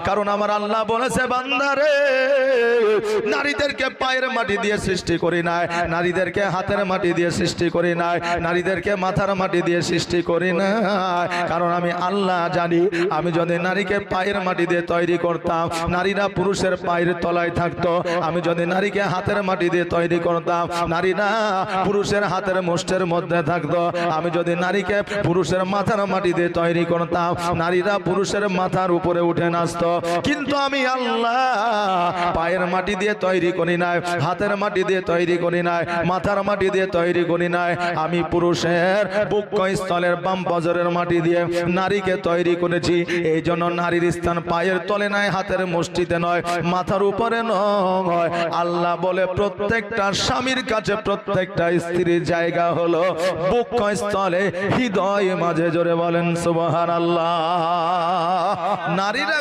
কারণ আমার আল্লাহ বলেছে বান্দারে নারীদেরকে পায়ের মাটি দিয়ে সৃষ্টি করি নাই, নারীদেরকে হাতের মাটি দিয়ে সৃষ্টি করি নাই, নারীদেরকে মাথার মাটি দিয়ে সৃষ্টি করি না। কারণ আমি আল্লাহ জানি আমি যদি নারীকে পায়ের মাটি দিয়ে তৈরি করতাম নারীরা পুরুষের পায়ের তলায় থাকতো, আমি যদি নারীকে হাতের মাটি দিয়ে তৈরি করতাম নারীরা পুরুষের হাতের মুষ্টের মধ্যে থাকতো, আমি যদি নারীকে পুরুষের মাথার মাটি দিয়ে তৈরি করতাম নারীরা পুরুষের মাথার উপরে উঠে নাচতো। কিন্তু আমি আল্লাহ পায়ের মাটি দিয়ে তৈরি করি নাই, হাতের মাটি দিয়ে তৈরি করি নাই, মাথার মাটি দিয়ে তৈরি করি নাই, আমি পুরুষের বুকস্থলের বাম বজরের মাটি দিয়ে নারীকে তৈরি করেছি। এই জন্য নারীর স্থান পায়ের তলে নয়, হাতের মুষ্টিতে নয়, মাথার উপরে নয়। আল্লাহ বলে প্রত্যেকটা স্বামীর কাছে প্রত্যেকটা স্ত্রীর জায়গা হলো বুকস্থলে, হৃদয় মাঝে। জোরে বলেন সুবহানাল্লাহ। নারীরা